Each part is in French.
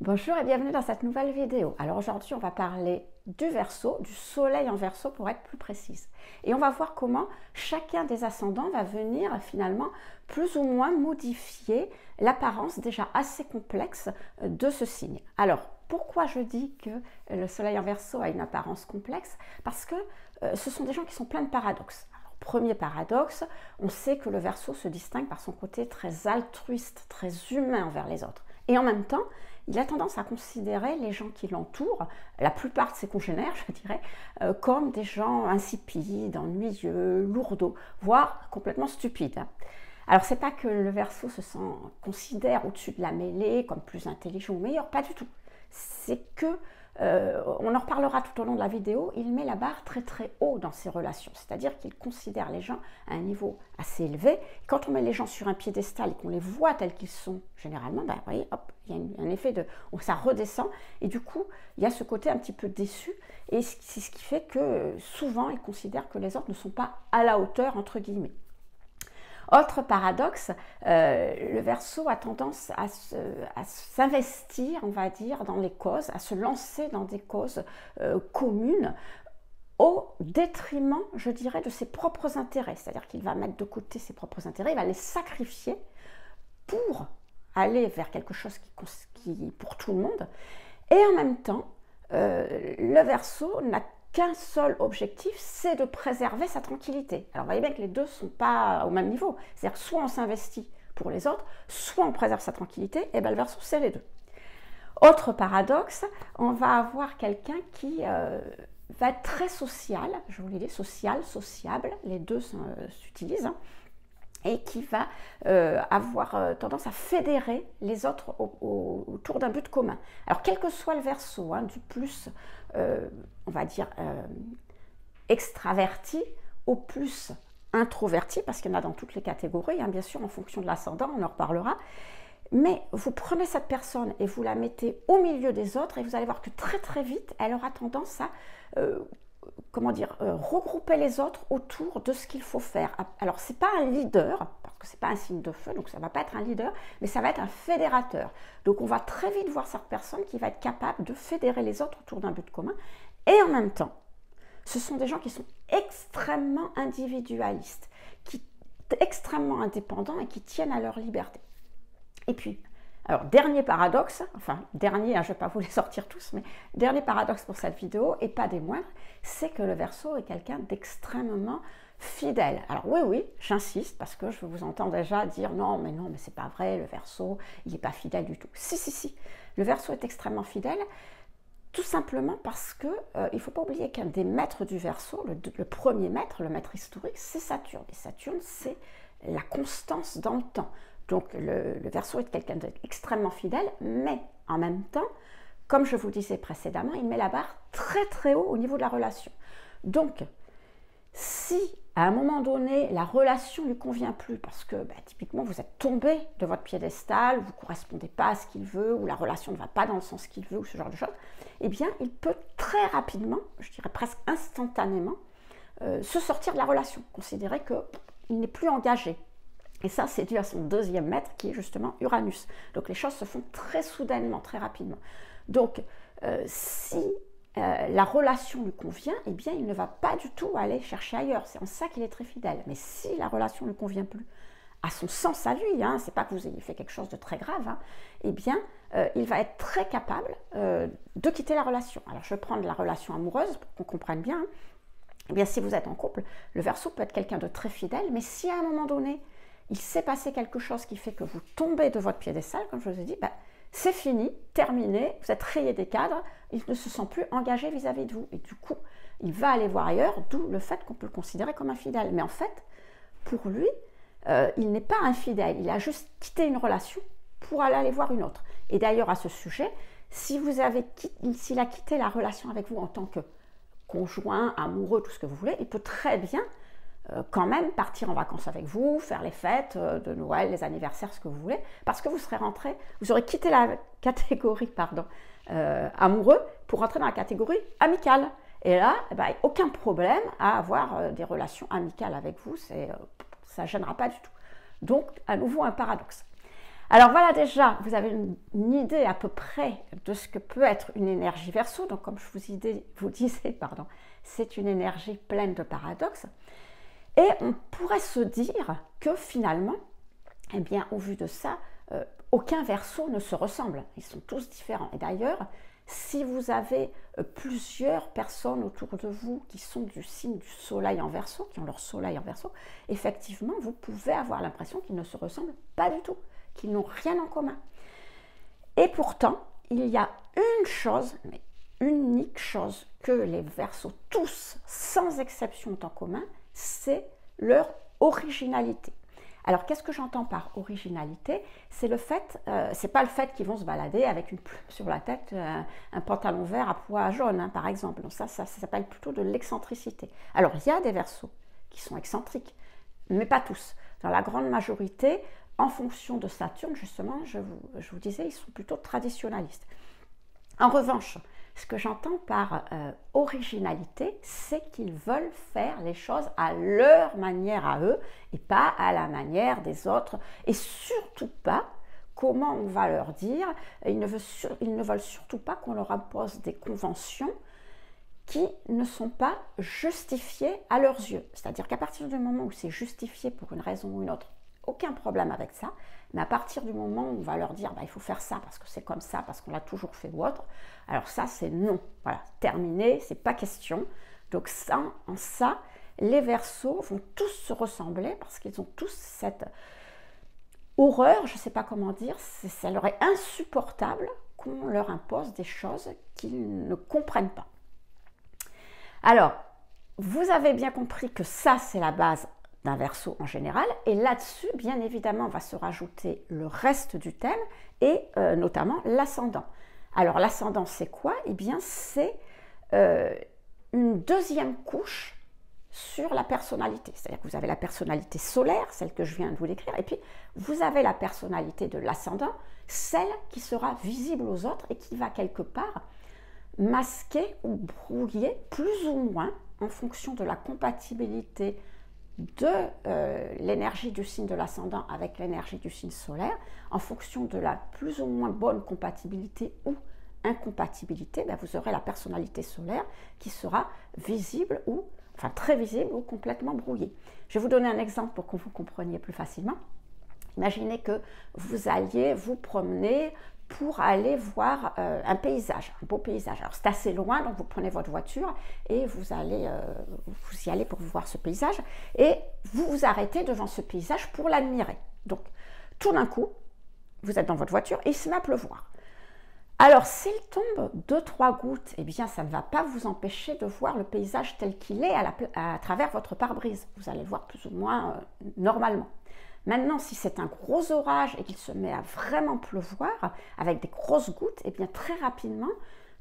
Bonjour et bienvenue dans cette nouvelle vidéo. Alors aujourd'hui on va parler du Verseau, du soleil en Verseau pour être plus précise. Et on va voir comment chacun des ascendants va venir finalement plus ou moins modifier l'apparence déjà assez complexe de ce signe. Alors pourquoi je dis que le soleil en Verseau a une apparence complexe? Parce que ce sont des gens qui sont pleins de paradoxes. Premier paradoxe, on sait que le Verseau se distingue par son côté très altruiste, très humain envers les autres. Et en même temps, il a tendance à considérer les gens qui l'entourent, la plupart de ses congénères, je dirais, comme des gens insipides, ennuyeux, lourdeaux, voire complètement stupides. Alors, c'est pas que le Verseau considère au-dessus de la mêlée comme plus intelligent ou meilleur, pas du tout. C'est que on en reparlera tout au long de la vidéo, il met la barre très très haut dans ses relations, c'est-à-dire qu'il considère les gens à un niveau assez élevé. Quand on met les gens sur un piédestal et qu'on les voit tels qu'ils sont, généralement, ben, vous voyez, hop, il y a un effet de... ça redescend, et du coup, il y a ce côté un petit peu déçu, et c'est ce qui fait que souvent, il considère que les autres ne sont pas à la hauteur, entre guillemets. Autre paradoxe, le Verseau a tendance à s'investir, on va dire, dans les causes, à se lancer dans des causes communes au détriment, je dirais, de ses propres intérêts. C'est-à-dire qu'il va mettre de côté ses propres intérêts, il va les sacrifier pour aller vers quelque chose qui pour tout le monde. Et en même temps, le Verseau n'a qu'un seul objectif, c'est de préserver sa tranquillité. Alors, vous voyez bien que les deux ne sont pas au même niveau. C'est-à-dire que soit on s'investit pour les autres, soit on préserve sa tranquillité, et bien le Verseau, c'est les deux. Autre paradoxe, on va avoir quelqu'un qui va être très social, je vous l'ai dit, social, sociable, les deux s'utilisent, hein, et qui va avoir tendance à fédérer les autres autour d'un but commun. Alors, quel que soit le Verseau, hein, du plus, on va dire, extraverti au plus introverti, parce qu'il y en a dans toutes les catégories, hein, bien sûr, en fonction de l'ascendant, on en reparlera, mais vous prenez cette personne et vous la mettez au milieu des autres, et vous allez voir que très très vite, elle aura tendance à... regrouper les autres autour de ce qu'il faut faire. Alors, ce n'est pas un leader, parce que ce n'est pas un signe de feu, donc ça ne va pas être un leader, mais ça va être un fédérateur. Donc, on va très vite voir cette personne qui va être capable de fédérer les autres autour d'un but commun. Et en même temps, ce sont des gens qui sont extrêmement individualistes, extrêmement indépendants et qui tiennent à leur liberté. Et puis, alors, dernier paradoxe, enfin, dernier, hein, je ne vais pas vous les sortir tous, mais dernier paradoxe pour cette vidéo, et pas des moindres, c'est que le Verseau est quelqu'un d'extrêmement fidèle. Alors oui, j'insiste, parce que je vous entends déjà dire non, mais c'est pas vrai, le Verseau, il n'est pas fidèle du tout. Si, le Verseau est extrêmement fidèle, tout simplement parce que il ne faut pas oublier qu'un des maîtres du Verseau, le premier maître, le maître historique, c'est Saturne. Et Saturne, c'est la constance dans le temps. Donc le Verseau est quelqu'un d'extrêmement fidèle, mais en même temps, comme je vous le disais précédemment, il met la barre très très haut au niveau de la relation. Donc, si à un moment donné, la relation ne lui convient plus, parce que typiquement vous êtes tombé de votre piédestal, vous ne correspondez pas à ce qu'il veut, ou la relation ne va pas dans le sens qu'il veut, ou ce genre de choses, eh bien, il peut très rapidement, je dirais presque instantanément, se sortir de la relation, considérer qu'il n'est plus engagé. Et ça, c'est dû à son deuxième maître, qui est justement Uranus. Donc les choses se font très soudainement, très rapidement. Donc, si la relation lui convient, eh bien, il ne va pas du tout aller chercher ailleurs. C'est en ça qu'il est très fidèle. Mais si la relation ne convient plus, à son sens à lui, hein, c'est pas que vous ayez fait quelque chose de très grave, hein, eh bien, il va être très capable de quitter la relation. Alors, je vais prendre la relation amoureuse pour qu'on comprenne bien. Hein. Eh bien, si vous êtes en couple, le Verseau peut être quelqu'un de très fidèle, mais si à un moment donné, il s'est passé quelque chose qui fait que vous tombez de votre piédestal, comme je vous ai dit, c'est fini, terminé, vous êtes rayé des cadres, il ne se sent plus engagé vis-à-vis de vous. Et du coup, il va aller voir ailleurs, d'où le fait qu'on peut le considérer comme infidèle. Mais en fait, pour lui, il n'est pas infidèle, il a juste quitté une relation pour aller voir une autre. Et d'ailleurs, à ce sujet, s'il a quitté la relation avec vous en tant que conjoint, amoureux, tout ce que vous voulez, il peut très bien quand même partir en vacances avec vous, faire les fêtes de Noël, les anniversaires, ce que vous voulez, parce que vous serez rentré, vous aurez quitté la catégorie amoureux pour rentrer dans la catégorie amicale. Et là, aucun problème à avoir des relations amicales avec vous, ça ne gênera pas du tout. Donc, à nouveau, un paradoxe. Alors voilà, déjà, vous avez une idée à peu près de ce que peut être une énergie Verseau. Donc comme je vous disais, pardon, c'est une énergie pleine de paradoxes. Et on pourrait se dire que finalement, eh bien, au vu de ça, aucun Verseau ne se ressemble. Ils sont tous différents. Et d'ailleurs, si vous avez plusieurs personnes autour de vous qui sont du signe du soleil en Verseau, qui ont leur soleil en Verseau, effectivement, vous pouvez avoir l'impression qu'ils ne se ressemblent pas du tout, qu'ils n'ont rien en commun. Et pourtant, il y a une chose, mais unique chose, que les Verseaux, tous, sans exception, ont en commun, c'est leur originalité. Alors, qu'est-ce que j'entends par originalité? C'est le fait, c'est pas le fait qu'ils vont se balader avec une plume sur la tête, un pantalon vert à pois jaune, hein, par exemple. Donc ça s'appelle plutôt de l'excentricité. Alors, il y a des Verseaux qui sont excentriques, mais pas tous. Dans la grande majorité, en fonction de Saturne, justement, je vous disais, ils sont plutôt traditionnalistes. En revanche, ce que j'entends par originalité, c'est qu'ils veulent faire les choses à leur manière à eux et pas à la manière des autres. Et surtout pas, comment on va leur dire, ils ne veulent surtout pas qu'on leur impose des conventions qui ne sont pas justifiées à leurs yeux. C'est-à-dire qu'à partir du moment où c'est justifié pour une raison ou une autre, aucun problème avec ça, mais à partir du moment où on va leur dire il faut faire ça parce que c'est comme ça, parce qu'on l'a toujours fait ou autre, alors ça c'est non, voilà, terminé, c'est pas question. Donc ça, en ça, les Verseaux vont tous se ressembler parce qu'ils ont tous cette horreur, je sais pas comment dire, ça leur est insupportable qu'on leur impose des choses qu'ils ne comprennent pas. Alors, vous avez bien compris que ça c'est la base d'un Verseau en général, et là-dessus, bien évidemment, va se rajouter le reste du thème, et notamment l'ascendant. Alors, l'ascendant, c'est quoi? Eh bien, c'est une deuxième couche sur la personnalité. C'est-à-dire que vous avez la personnalité solaire, celle que je viens de vous décrire, et puis vous avez la personnalité de l'ascendant, celle qui sera visible aux autres et qui va quelque part masquer ou brouiller plus ou moins en fonction de la compatibilité de l'énergie du signe de l'ascendant avec l'énergie du signe solaire, en fonction de la plus ou moins bonne compatibilité ou incompatibilité, vous aurez la personnalité solaire qui sera visible ou, enfin très visible ou complètement brouillée. Je vais vous donner un exemple pour que vous compreniez plus facilement. Imaginez que vous alliez vous promener pour aller voir un paysage, un beau paysage. Alors c'est assez loin, donc vous prenez votre voiture et vous y allez pour voir ce paysage et vous vous arrêtez devant ce paysage pour l'admirer. Donc tout d'un coup, vous êtes dans votre voiture et il se met à pleuvoir. Alors s'il tombe 2-3 gouttes, eh bien ça ne va pas vous empêcher de voir le paysage tel qu'il est à travers votre pare-brise. Vous allez le voir plus ou moins normalement. Maintenant, si c'est un gros orage et qu'il se met à vraiment pleuvoir avec des grosses gouttes, eh bien très rapidement,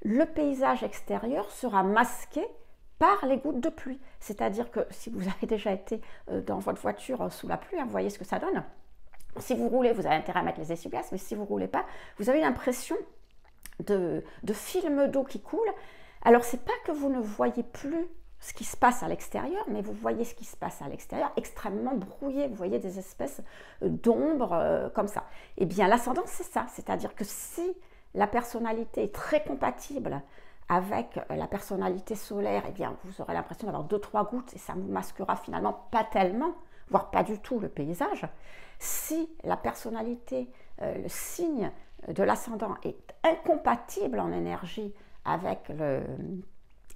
le paysage extérieur sera masqué par les gouttes de pluie. C'est-à-dire que si vous avez déjà été dans votre voiture sous la pluie, vous voyez ce que ça donne. Si vous roulez, vous avez intérêt à mettre les essuie-glaces, mais si vous ne roulez pas, vous avez l'impression de film d'eau qui coule. Alors, c'est pas que vous ne voyez plus ce qui se passe à l'extérieur, mais vous voyez ce qui se passe à l'extérieur extrêmement brouillé, vous voyez des espèces d'ombres comme ça. Eh bien l'ascendant c'est ça, c'est-à-dire que si la personnalité est très compatible avec la personnalité solaire, eh bien vous aurez l'impression d'avoir 2-3 gouttes et ça ne vous masquera finalement pas tellement, voire pas du tout le paysage. Si la personnalité, le signe de l'ascendant est incompatible en énergie avec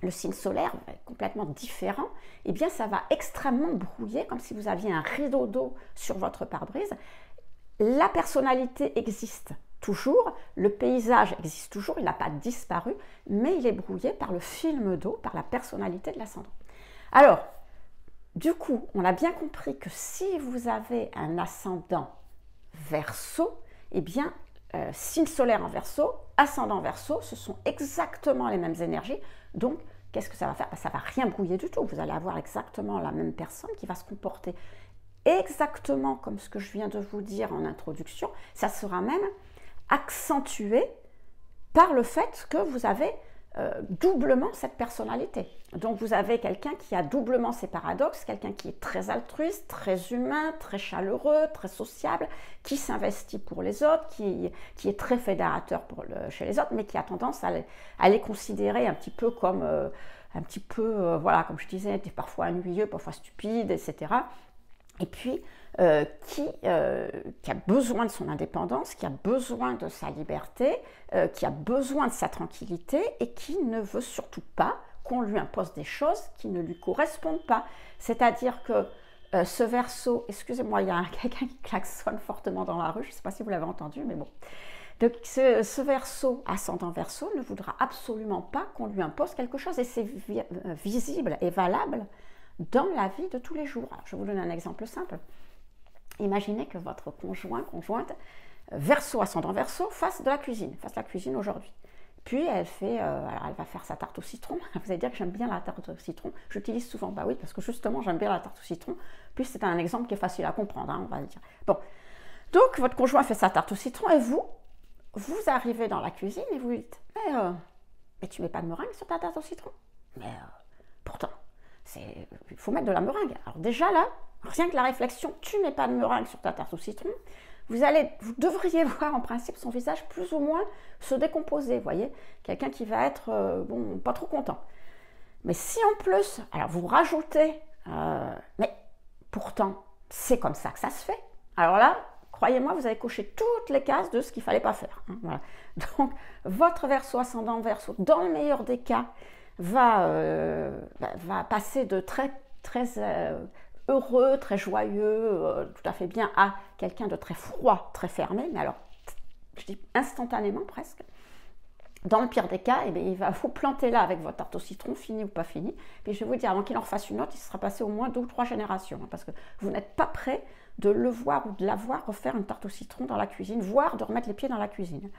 le signe solaire, complètement différent, eh bien ça va extrêmement brouiller, comme si vous aviez un rideau d'eau sur votre pare-brise. La personnalité existe toujours, le paysage existe toujours, il n'a pas disparu, mais il est brouillé par le film d'eau, par la personnalité de l'ascendant. Alors, du coup, on a bien compris que si vous avez un ascendant Verseau, eh bien, signe solaire en Verseau, ascendant Verseau, ce sont exactement les mêmes énergies. Donc, qu'est-ce que ça va faire? Ça ne va rien brouiller du tout. Vous allez avoir exactement la même personne qui va se comporter exactement comme ce que je viens de vous dire en introduction. Ça sera même accentué par le fait que vous avez doublement cette personnalité. Donc vous avez quelqu'un qui a doublement ces paradoxes, quelqu'un qui est très altruiste, très humain, très chaleureux, très sociable, qui s'investit pour les autres, qui est très fédérateur chez les autres, mais qui a tendance à les considérer un petit peu comme, voilà, comme je disais, parfois ennuyeux, parfois stupide, etc. Et puis, qui a besoin de son indépendance, qui a besoin de sa liberté, qui a besoin de sa tranquillité et qui ne veut surtout pas qu'on lui impose des choses qui ne lui correspondent pas. C'est-à-dire que ce Verseau, excusez-moi, il y a quelqu'un qui klaxonne fortement dans la rue, je ne sais pas si vous l'avez entendu, mais bon. Donc ce Verseau, ascendant Verseau, ne voudra absolument pas qu'on lui impose quelque chose et c'est visible et valable dans la vie de tous les jours. Alors, je vais vous donner un exemple simple. Imaginez que votre conjointe, Verseau, ascendant Verseau, fasse la cuisine aujourd'hui. Puis elle va faire sa tarte au citron. Vous allez dire que j'aime bien la tarte au citron. J'utilise souvent, bah oui, parce que justement j'aime bien la tarte au citron. Puis c'est un exemple qui est facile à comprendre, hein, on va le dire. Bon, donc votre conjoint fait sa tarte au citron et vous arrivez dans la cuisine et vous dites, mais tu mets pas de meringue sur ta tarte au citron? Mais pourtant, il faut mettre de la meringue. Alors déjà là, rien que la réflexion, tu mets pas de meringue sur ta tarte au citron, vous devriez voir en principe son visage plus ou moins se décomposer, vous voyez, quelqu'un qui va être, pas trop content. Mais si en plus, alors vous rajoutez, mais pourtant, c'est comme ça que ça se fait. Alors là, croyez-moi, vous avez coché toutes les cases de ce qu'il ne fallait pas faire. Hein, voilà. Donc, votre Verseau, ascendant Verseau, dans le meilleur des cas, va passer de très, très heureux, très joyeux, tout à fait bien, à quelqu'un de très froid, très fermé, mais alors, je dis instantanément presque. Dans le pire des cas, il va vous planter là avec votre tarte au citron, fini ou pas fini. Puis je vais vous dire, avant qu'il en fasse une autre, il sera passé au moins 2 ou 3 générations, hein, parce que vous n'êtes pas prêt de le voir ou de la voir refaire une tarte au citron dans la cuisine, voire de remettre les pieds dans la cuisine.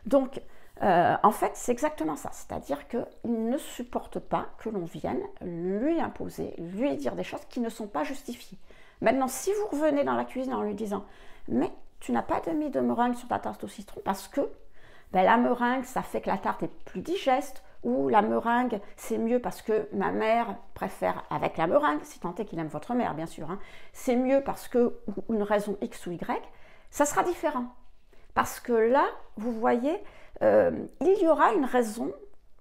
Donc, en fait, c'est exactement ça. C'est-à-dire qu'il ne supporte pas que l'on vienne lui imposer, lui dire des choses qui ne sont pas justifiées. Maintenant, si vous revenez dans la cuisine en lui disant « Mais tu n'as pas mis de meringue sur ta tarte au citron parce que la meringue, ça fait que la tarte est plus digeste » ou « La meringue, c'est mieux parce que ma mère préfère avec la meringue », si tant est qu'il aime votre mère, bien sûr. Hein, c'est mieux parce que, ou une raison X ou Y, ça sera différent. Parce que là, vous voyez, il y aura une raison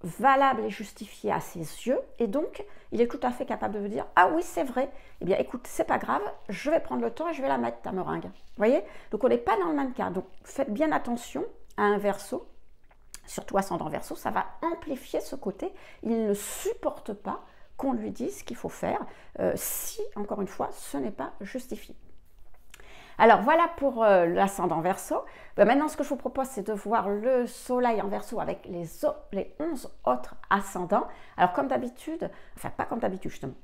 valable et justifiée à ses yeux, et donc il est tout à fait capable de vous dire « Ah oui, c'est vrai, eh bien écoute, c'est pas grave, je vais prendre le temps et je vais la mettre, ta meringue. » Vous voyez? Donc on n'est pas dans le même cas. Donc faites bien attention à un Verseau, surtout ascendant Verseau, ça va amplifier ce côté. Il ne supporte pas qu'on lui dise ce qu'il faut faire, si, encore une fois, ce n'est pas justifié. Alors voilà pour l'ascendant Verseau. Maintenant, ce que je vous propose, c'est de voir le Soleil en Verseau avec les 11 autres ascendants. Alors comme d'habitude, enfin pas comme d'habitude justement,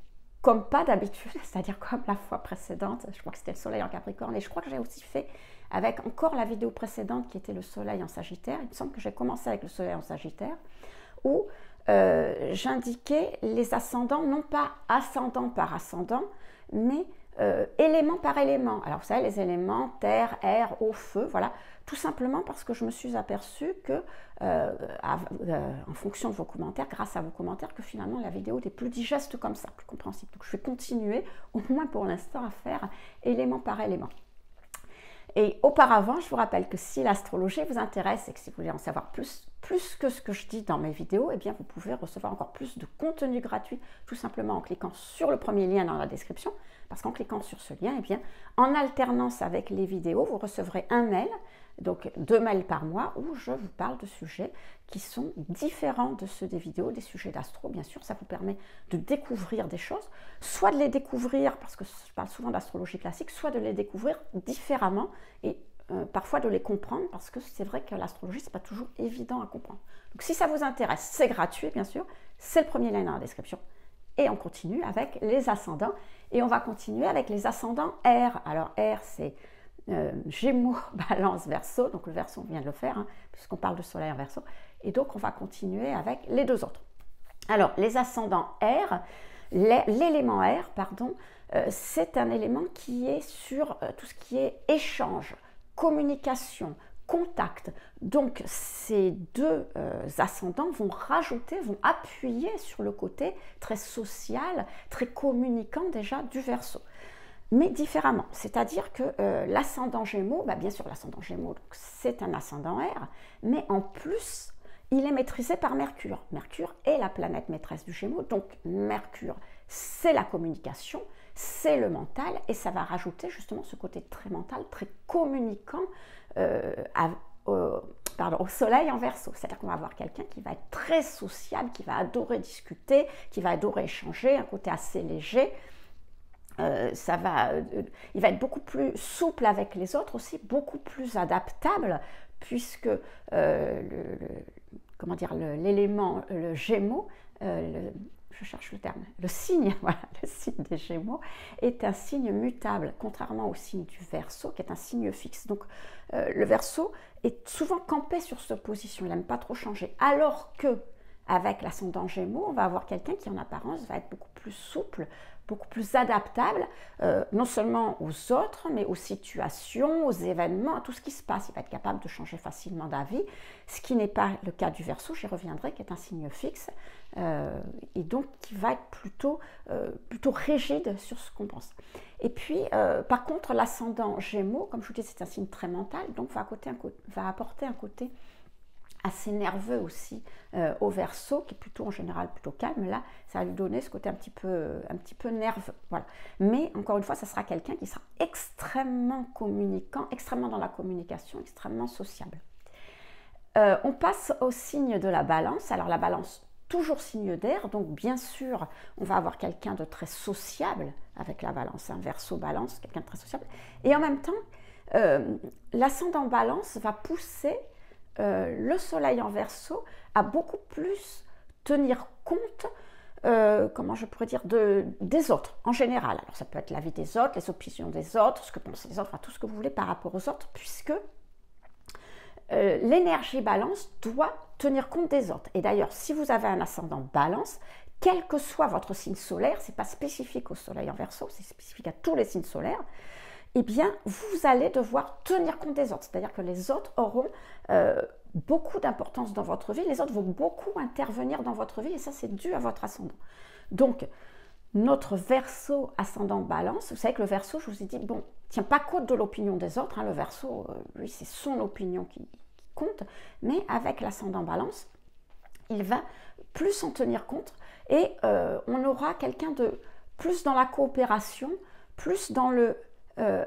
comme pas d'habitude, c'est-à-dire comme la fois précédente, je crois que c'était le Soleil en Capricorne, et je crois que j'ai aussi fait avec encore la vidéo précédente qui était le Soleil en Sagittaire. Il me semble que j'ai commencé avec le Soleil en Sagittaire, où j'indiquais les ascendants, non pas ascendant par ascendant, mais élément par élément. Alors vous savez, les éléments terre, air, eau, feu, voilà, tout simplement parce que je me suis aperçue que en fonction de vos commentaires, grâce à vos commentaires, que finalement la vidéo était plus digeste comme ça, plus compréhensible. Donc je vais continuer, au moins pour l'instant, à faire élément par élément. Et auparavant, je vous rappelle que si l'astrologie vous intéresse et que si vous voulez en savoir plus que ce que je dis dans mes vidéos, eh bien vous pouvez recevoir encore plus de contenu gratuit, tout simplement en cliquant sur le premier lien dans la description, parce qu'en cliquant sur ce lien, eh bien, en alternance avec les vidéos, vous recevrez un mail, donc 2 mails par mois, où je vous parle de sujets qui sont différents de ceux des vidéos, des sujets d'astro, bien sûr. Ça vous permet de découvrir des choses, soit de les découvrir, parce que je parle souvent d'astrologie classique, soit de les découvrir différemment et parfois de les comprendre, parce que c'est vrai que l'astrologie, c'est pas toujours évident à comprendre. Donc si ça vous intéresse, c'est gratuit, bien sûr, c'est le premier lien dans la description. Et on continue avec les ascendants, et on va continuer avec les ascendants R. Alors R, c'est Gémeaux, Balance, Verseau, donc le Verseau, on vient de le faire, hein, puisqu'on parle de Soleil en Verseau, et donc on va continuer avec les 2 autres. Alors, les ascendants R, l'élément R, pardon, c'est un élément qui est sur tout ce qui est échange, communication, contact. Donc ces deux ascendants vont rajouter, vont appuyer sur le côté très social, très communicant déjà du Verseau. Mais différemment, c'est-à-dire que l'ascendant Gémeaux, bien sûr l'ascendant Gémeaux, c'est un ascendant air, mais en plus, il est maîtrisé par Mercure. Mercure est la planète maîtresse du Gémeaux, donc Mercure, c'est la communication, c'est le mental, et ça va rajouter justement ce côté très mental, très communicant au soleil en Verseau. C'est-à-dire qu'on va avoir quelqu'un qui va être très sociable, qui va adorer discuter, qui va adorer échanger, un côté assez léger. Il va être beaucoup plus souple avec les autres aussi, beaucoup plus adaptable, puisque l'élément, le Gémeaux, je cherche le terme, le signe, voilà, le signe des Gémeaux est un signe mutable, contrairement au signe du Verseau, qui est un signe fixe. Donc le Verseau est souvent campé sur cette position, il n'aime pas trop changer, alors que avec l'ascendant Gémeaux, on va avoir quelqu'un qui en apparence va être beaucoup plus souple, beaucoup plus adaptable, non seulement aux autres, mais aux situations, aux événements, à tout ce qui se passe. Il va être capable de changer facilement d'avis, ce qui n'est pas le cas du Verseau, j'y reviendrai, qui est un signe fixe, et donc qui va être plutôt rigide sur ce qu'on pense. Et puis, par contre, l'ascendant Gémeaux, comme je vous dis, c'est un signe très mental, donc va apporter un côté assez nerveux aussi au Verseau, qui est plutôt en général plutôt calme. Là, ça va lui donner ce côté un petit peu nerveux. Voilà. Mais encore une fois, ça sera quelqu'un qui sera extrêmement communicant, extrêmement dans la communication, extrêmement sociable. On passe au signe de la Balance. Alors la Balance, toujours signe d'air, donc bien sûr, on va avoir quelqu'un de très sociable avec la Balance, un Verseau Balance, quelqu'un de très sociable. Et en même temps, l'ascendant Balance va pousser le soleil en Verseau à beaucoup plus tenir compte, comment je pourrais dire, des autres en général. Alors ça peut être la vie des autres, les opinions des autres, ce que pensent les autres, enfin tout ce que vous voulez par rapport aux autres, puisque l'énergie Balance doit tenir compte des autres. Et d'ailleurs, si vous avez un ascendant Balance, quel que soit votre signe solaire, c'est pas spécifique au soleil en Verseau, c'est spécifique à tous les signes solaires, eh bien, vous allez devoir tenir compte des autres. C'est-à-dire que les autres auront beaucoup d'importance dans votre vie, les autres vont beaucoup intervenir dans votre vie, et ça, c'est dû à votre ascendant. Donc, notre Verseau ascendant Balance, vous savez que le Verseau, je vous ai dit, bon, tient pas compte de l'opinion des autres, hein, le Verseau, lui, c'est son opinion qui compte, mais avec l'ascendant Balance, il va plus en tenir compte, et on aura quelqu'un de plus dans la coopération, plus dans le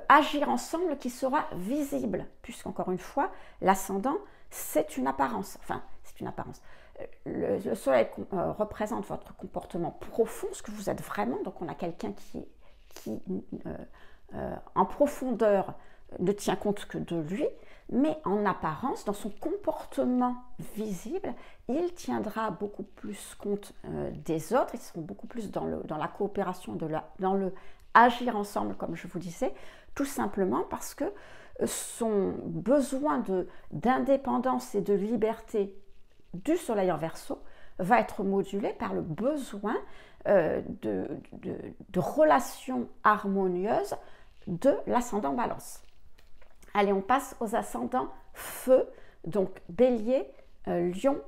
agir ensemble qui sera visible, puisqu'encore une fois, l'ascendant, c'est une apparence. Enfin, c'est une apparence. Le soleil représente votre comportement profond, ce que vous êtes vraiment. Donc, on a quelqu'un qui en profondeur, ne tient compte que de lui, mais en apparence, dans son comportement visible, il tiendra beaucoup plus compte des autres. Ils seront beaucoup plus dans la coopération, dans le agir ensemble, comme je vous disais, tout simplement parce que son besoin d'indépendance et de liberté du soleil en Verseau va être modulé par le besoin de relations harmonieuses de l'ascendant Balance. Allez, on passe aux ascendants Feu, donc Bélier, Lion,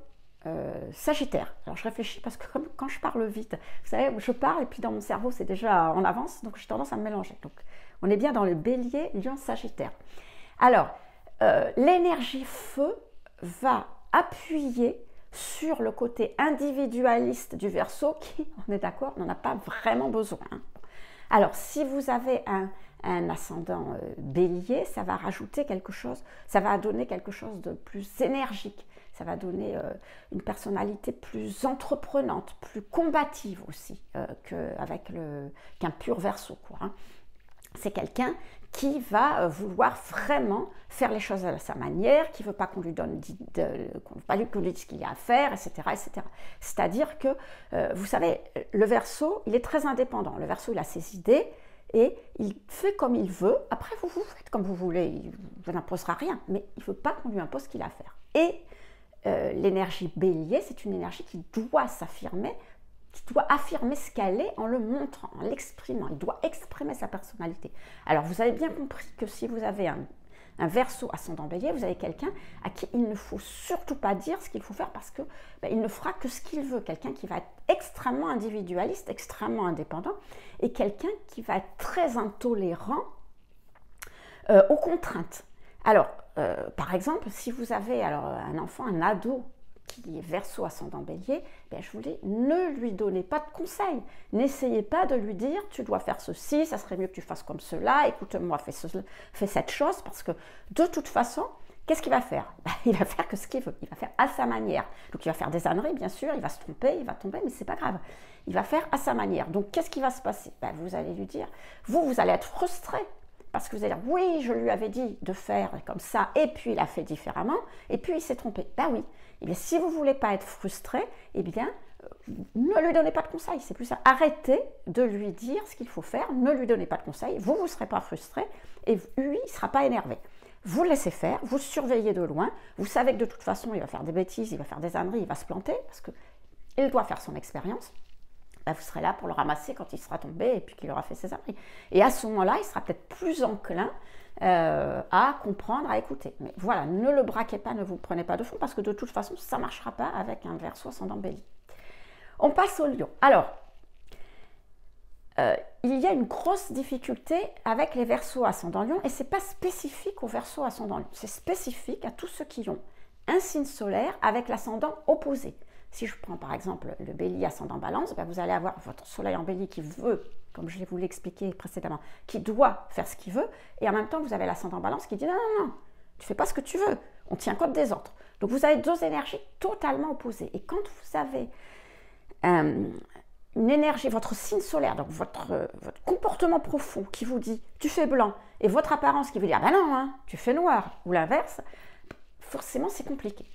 Sagittaire. Alors je réfléchis parce que quand je parle vite, vous savez, je parle et puis dans mon cerveau c'est déjà en avance, donc j'ai tendance à me mélanger. Donc on est bien dans le Bélier, Lion, Sagittaire. Alors l'énergie Feu va appuyer sur le côté individualiste du Verseau qui, on est d'accord, n'en a pas vraiment besoin. Alors si vous avez un ascendant Bélier, ça va rajouter quelque chose, ça va donner quelque chose de plus énergique. Ça va donner une personnalité plus entreprenante, plus combative aussi qu'un pur Verseau, quoi, hein. C'est quelqu'un qui va vouloir vraiment faire les choses à sa manière, qui ne veut pas qu'on lui donne, qu'on lui dise ce qu'il y a à faire, etc., etc. C'est-à-dire que, vous savez, le Verseau, il est très indépendant. Le Verseau, il a ses idées et il fait comme il veut. Après, vous faites comme vous voulez, il ne vous imposera rien, mais il ne veut pas qu'on lui impose ce qu'il a à faire. Et l'énergie Bélier, c'est une énergie qui doit s'affirmer, qui doit affirmer ce qu'elle est en le montrant, en l'exprimant. Il doit exprimer sa personnalité. Alors, vous avez bien compris que si vous avez un Un Verseau ascendant Bélier, vous avez quelqu'un à qui il ne faut surtout pas dire ce qu'il faut faire parce que il ne fera que ce qu'il veut. Quelqu'un qui va être extrêmement individualiste, extrêmement indépendant et quelqu'un qui va être très intolérant aux contraintes. Alors, par exemple, si vous avez un enfant, un ado qui est Verseau ascendant Bélier, je vous dis, ne lui donnez pas de conseils. N'essayez pas de lui dire, tu dois faire ceci, ça serait mieux que tu fasses comme cela, écoute-moi, fais cette chose, parce que de toute façon, qu'est-ce qu'il va faire? Il va faire que ce qu'il veut, il va faire à sa manière. Donc il va faire des âneries, bien sûr, il va se tromper, il va tomber, mais c'est pas grave. Il va faire à sa manière. Donc qu'est-ce qui va se passer? Vous allez lui dire, vous allez être frustré. Parce que vous allez dire, oui, je lui avais dit de faire comme ça, et puis il a fait différemment, et puis il s'est trompé. Oui. Eh bien, si vous ne voulez pas être frustré, eh bien, ne lui donnez pas de conseils. C'est plus ça. Arrêtez de lui dire ce qu'il faut faire, ne lui donnez pas de conseils, vous ne serez pas frustré, et lui, il ne sera pas énervé. Vous le laissez faire, vous surveillez de loin, vous savez que de toute façon, il va faire des bêtises, il va faire des âneries, il va se planter, parce qu'il doit faire son expérience. Vous serez là pour le ramasser quand il sera tombé et puis qu'il aura fait ses âneries. Et à ce moment-là, il sera peut-être plus enclin à comprendre, à écouter. Mais voilà, ne le braquez pas, ne vous prenez pas de fond, parce que de toute façon, ça ne marchera pas avec un Verseau ascendant Bélier. On passe au Lion. Alors, il y a une grosse difficulté avec les Verseaux ascendant Lion, et ce n'est pas spécifique aux Verseaux ascendant Lion, c'est spécifique à tous ceux qui ont un signe solaire avec l'ascendant opposé. Si je prends par exemple le Bélier ascendant Balance, vous allez avoir votre soleil en Bélier qui veut, comme je vous l'ai expliqué précédemment, qui doit faire ce qu'il veut, et en même temps vous avez l'ascendant Balance qui dit non, tu ne fais pas ce que tu veux, on tient compte des autres. Donc vous avez deux énergies totalement opposées. Et quand vous avez une énergie, votre signe solaire, donc votre comportement profond qui vous dit tu fais blanc, et votre apparence qui vous dit non, tu fais noir, ou l'inverse, forcément c'est compliqué.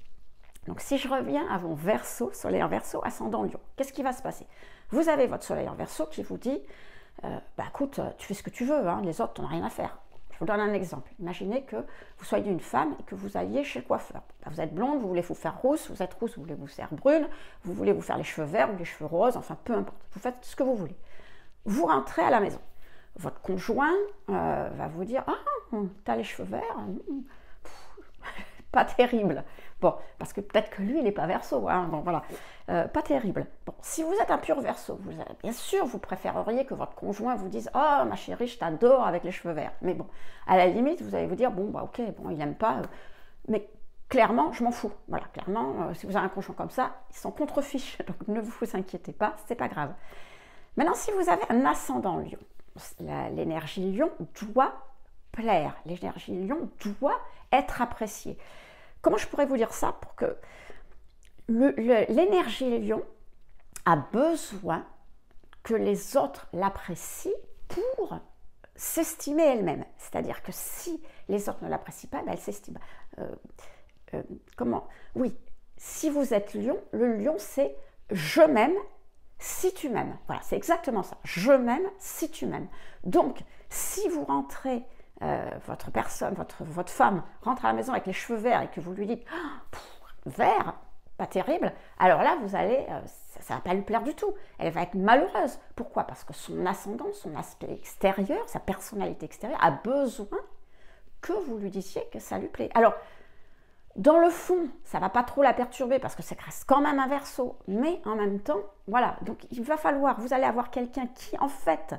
Donc si je reviens à mon Verseau, soleil en Verseau, ascendant Lion, qu'est-ce qui va se passer? Vous avez votre soleil en Verseau qui vous dit, écoute, tu fais ce que tu veux, les autres, tu n'en as rien à faire. Je vous donne un exemple. Imaginez que vous soyez une femme et que vous alliez chez le coiffeur. Vous êtes blonde, vous voulez vous faire rousse, vous êtes rousse, vous voulez vous faire brune, vous voulez vous faire les cheveux verts ou les cheveux roses, enfin peu importe, vous faites ce que vous voulez. Vous rentrez à la maison. Votre conjoint va vous dire, t'as les cheveux verts, pas terrible. Bon, parce que peut-être que lui, il n'est pas Verseau, bon, voilà, pas terrible. Bon, si vous êtes un pur Verseau, bien sûr, vous préféreriez que votre conjoint vous dise « Oh, ma chérie, je t'adore avec les cheveux verts. » Mais bon, à la limite, vous allez vous dire « Bon, ok, il n'aime pas, mais clairement, je m'en fous. » Voilà, clairement, si vous avez un conjoint comme ça, il s'en contrefiche, donc ne vous inquiétez pas, c'est pas grave. Maintenant, si vous avez un ascendant Lion, l'énergie Lion doit plaire, l'énergie Lion doit être appréciée. Comment je pourrais vous dire ça pour que l'énergie Lion a besoin que les autres l'apprécient pour s'estimer elle-même. C'est-à-dire que si les autres ne l'apprécient pas, elle s'estime. Comment? Oui, si vous êtes Lion, le Lion c'est « je m'aime si tu m'aimes ». Voilà, c'est exactement ça. « Je m'aime si tu m'aimes ». Donc, si vous rentrez... votre personne, votre femme rentre à la maison avec les cheveux verts et que vous lui dites vert, pas terrible, alors là vous allez, ça ne va pas lui plaire du tout, elle va être malheureuse. Pourquoi? Parce que son ascendant, son aspect extérieur, sa personnalité extérieure a besoin que vous lui disiez que ça lui plaît. Alors dans le fond, ça ne va pas trop la perturber parce que ça reste quand même un Verseau, mais en même temps, voilà, donc il va falloir, vous allez avoir quelqu'un qui en fait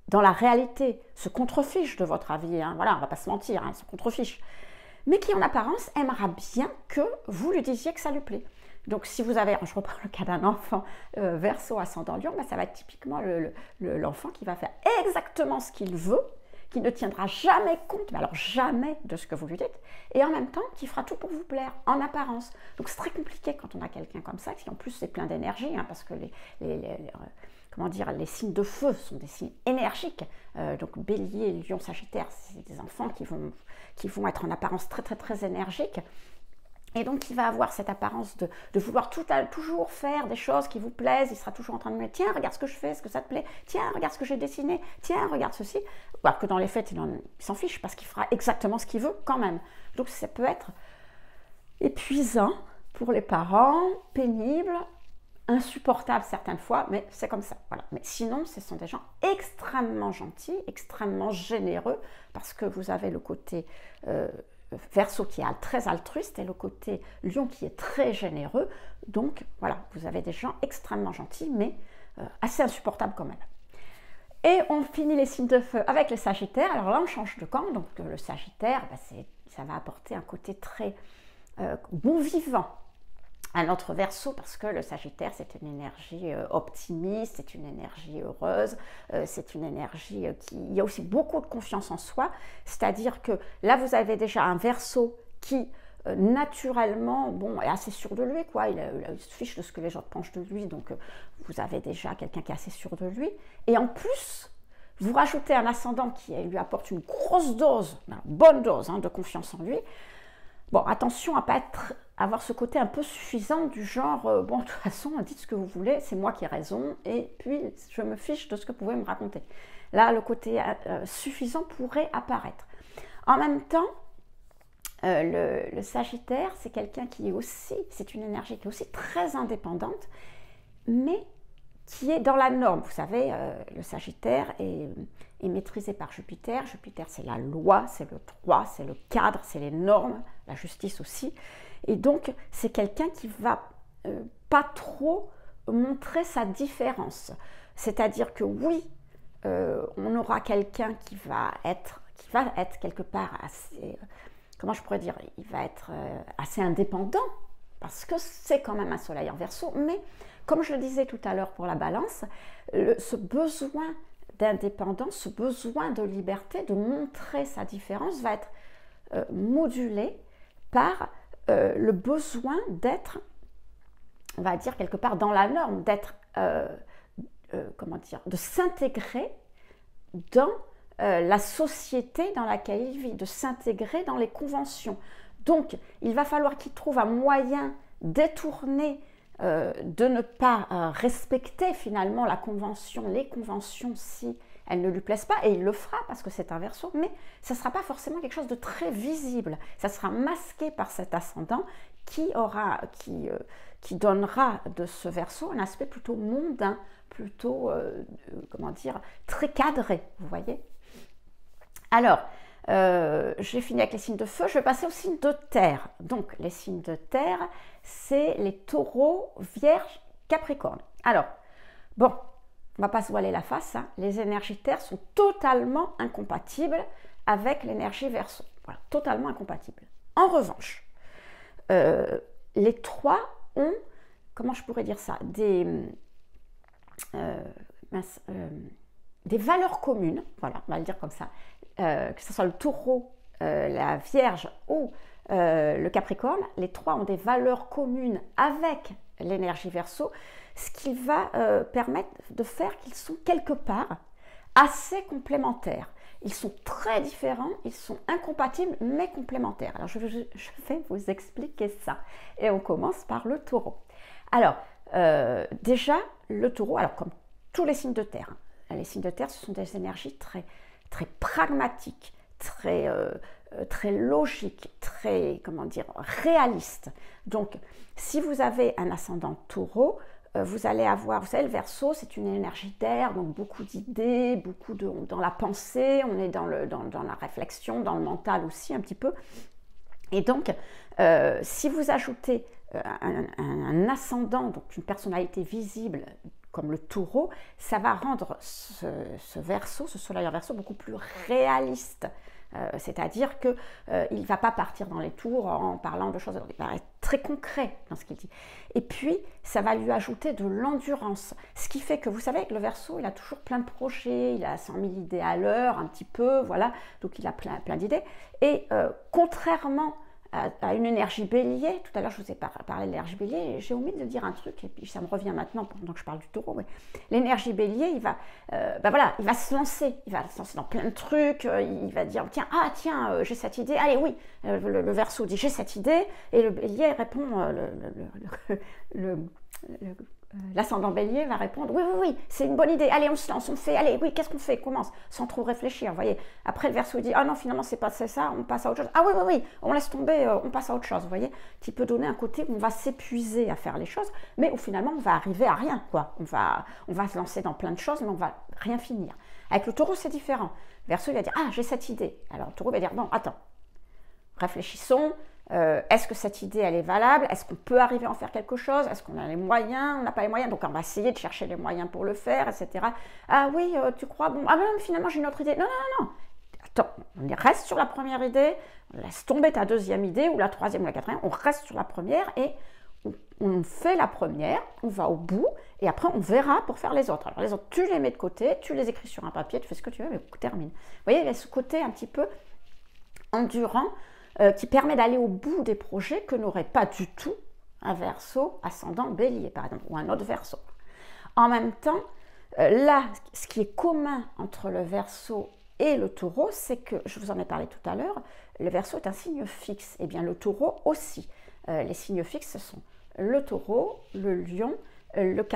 dans la réalité, se contrefiche de votre avis, voilà, on ne va pas se mentir, se contrefiche, mais qui en apparence aimera bien que vous lui disiez que ça lui plaît. Donc si vous avez, je reprends le cas d'un enfant Verseau ascendant Lion, ça va être typiquement l'enfant qui va faire exactement ce qu'il veut, qui ne tiendra jamais compte, mais alors jamais de ce que vous lui dites, et en même temps qui fera tout pour vous plaire, en apparence. Donc c'est très compliqué quand on a quelqu'un comme ça, qui en plus c'est plein d'énergie, parce que les signes de feu sont des signes énergiques. Donc Bélier, Lion, Sagittaire, c'est des enfants qui vont être en apparence très très très énergiques. Et donc il va avoir cette apparence de vouloir toujours faire des choses qui vous plaisent. Il sera toujours en train de me dire tiens, regarde ce que je fais, est-ce que ça te plaît? Tiens, regarde ce que j'ai dessiné. Tiens, regarde ceci. Alors que dans les faits, il s'en fiche parce qu'il fera exactement ce qu'il veut quand même. Donc ça peut être épuisant pour les parents, pénible. insupportables certaines fois, mais c'est comme ça. Voilà. Mais sinon, ce sont des gens extrêmement gentils, extrêmement généreux, parce que vous avez le côté Verseau qui est très altruiste et le côté Lion qui est très généreux. Donc voilà, vous avez des gens extrêmement gentils, mais assez insupportables quand même. Et on finit les signes de feu avec les Sagittaires. Alors là, on change de camp. Donc le Sagittaire, ça va apporter un côté très bon vivant à notre Verseau, parce que le Sagittaire, c'est une énergie optimiste, c'est une énergie heureuse, c'est une énergie il y a aussi beaucoup de confiance en soi, c'est-à-dire que là, vous avez déjà un Verseau qui, naturellement, bon, est assez sûr de lui, quoi. Il se fiche de ce que les gens pensent de lui, donc vous avez déjà quelqu'un qui est assez sûr de lui, et en plus, vous rajoutez un ascendant qui lui apporte une grosse dose, une bonne dose de confiance en lui. Bon, attention à ne pas avoir ce côté un peu suffisant du genre, bon, de toute façon, dites ce que vous voulez, c'est moi qui ai raison, et puis je me fiche de ce que vous pouvez me raconter. Là, le côté suffisant pourrait apparaître. En même temps, le Sagittaire, c'est quelqu'un qui est aussi, c'est une énergie qui est aussi très indépendante, mais qui est dans la norme. Vous savez, le Sagittaire est maîtrisé par Jupiter. Jupiter, c'est la loi, c'est le droit, c'est le cadre, c'est les normes, la justice aussi. Et donc, c'est quelqu'un qui va pas trop montrer sa différence. C'est-à-dire que oui, on aura quelqu'un qui va être quelque part assez, comment je pourrais dire, il va être assez indépendant, parce que c'est quand même un soleil en Verseau, mais comme je le disais tout à l'heure pour la Balance, ce besoin d'indépendance, ce besoin de liberté, de montrer sa différence va être modulé par le besoin d'être, on va dire quelque part dans la norme, d'être, comment dire, de s'intégrer dans la société dans laquelle il vit, de s'intégrer dans les conventions. Donc, il va falloir qu'il trouve un moyen détourné de ne pas respecter finalement la convention, les conventions si elles ne lui plaisent pas, et il le fera parce que c'est un Verseau, mais ça ne sera pas forcément quelque chose de très visible, ça sera masqué par cet ascendant qui donnera de ce Verseau un aspect plutôt mondain, plutôt, comment dire, très cadré, vous voyez. Alors, j'ai fini avec les signes de feu, je vais passer aux signes de terre. Donc, les signes de terre, c'est les Taureaux, Vierge, Capricorne. Alors, bon, on ne va pas se voiler la face, les énergies terre sont totalement incompatibles avec l'énergie Verseau. Voilà, totalement incompatibles. En revanche, les trois ont, comment je pourrais dire ça, des valeurs communes, voilà, on va le dire comme ça, que ce soit le Taureau, la Vierge ou le Capricorne, les trois ont des valeurs communes avec l'énergie Verseau, ce qui va permettre de faire qu'ils sont quelque part assez complémentaires. Ils sont très différents, ils sont incompatibles mais complémentaires. Alors je vais vous expliquer ça. Et on commence par le Taureau. Alors déjà, le Taureau, alors comme tous les signes de terre, les signes de terre, ce sont des énergies très, très pragmatiques, très logiques, très, comment dire, réalistes. Donc, si vous avez un ascendant Taureau, vous allez avoir, vous savez, le Verseau, c'est une énergie d'air, donc beaucoup d'idées, beaucoup dans la pensée, on est dans la réflexion, dans le mental aussi un petit peu. Et donc, si vous ajoutez un ascendant, donc une personnalité visible, comme le Taureau, ça va rendre ce Verseau, ce soleil en Verseau, beaucoup plus réaliste. C'est-à-dire qu'il ne va pas partir dans les tours en parlant de choses, il va être très concret dans ce qu'il dit. Et puis, ça va lui ajouter de l'endurance. Ce qui fait que, vous savez, que le Verseau, il a toujours plein de projets, il a 100 000 idées à l'heure, un petit peu, voilà, donc il a plein d'idées. Et contrairement à une énergie bélier, tout à l'heure je vous ai parlé de l'énergie bélier, j'ai omis de dire un truc, et puis ça me revient maintenant pendant que je parle du Taureau, mais l'énergie bélier, il va se lancer dans plein de trucs, il va dire, tiens, j'ai cette idée, allez oui, le Verseau dit j'ai cette idée, et le bélier répond, l'ascendant bélier va répondre oui, oui, oui, c'est une bonne idée, allez, on se lance, on fait, allez, oui, qu'est-ce qu'on fait, commence, sans trop réfléchir, vous voyez. Après, le verseau dit, ah non, finalement, c'est pas ça, on passe à autre chose. Ah oui, oui, oui, on laisse tomber, on passe à autre chose, vous voyez, qui peut donner un côté où on va s'épuiser à faire les choses, mais où finalement, on va arriver à rien, quoi. On va se lancer dans plein de choses, mais on va rien finir. Avec le taureau, c'est différent. Le verseau, il va dire, ah, j'ai cette idée. Alors, le taureau va dire, bon, attends, réfléchissons. Est-ce que cette idée elle est valable? Est-ce qu'on peut arriver à en faire quelque chose? Est-ce qu'on a les moyens? On n'a pas les moyens, donc on va essayer de chercher les moyens pour le faire, etc. Ah oui, tu crois? Bon, ah non, finalement j'ai une autre idée. Non, non, non, non. Attends, on reste sur la première idée, on laisse tomber ta deuxième idée, ou la troisième ou la quatrième, on reste sur la première et on fait la première, on va au bout, et après on verra pour faire les autres. Alors les autres, tu les mets de côté, tu les écris sur un papier, tu fais ce que tu veux, mais termine. Vous voyez, il y a ce côté un petit peu endurant, qui permet d'aller au bout des projets que n'aurait pas du tout un verseau ascendant bélier, par exemple, ou un autre verseau. En même temps, là, ce qui est commun entre le verseau et le taureau, c'est que, je vous en ai parlé tout à l'heure, le verseau est un signe fixe, et bien le taureau aussi. Les signes fixes, ce sont le taureau, le lion, le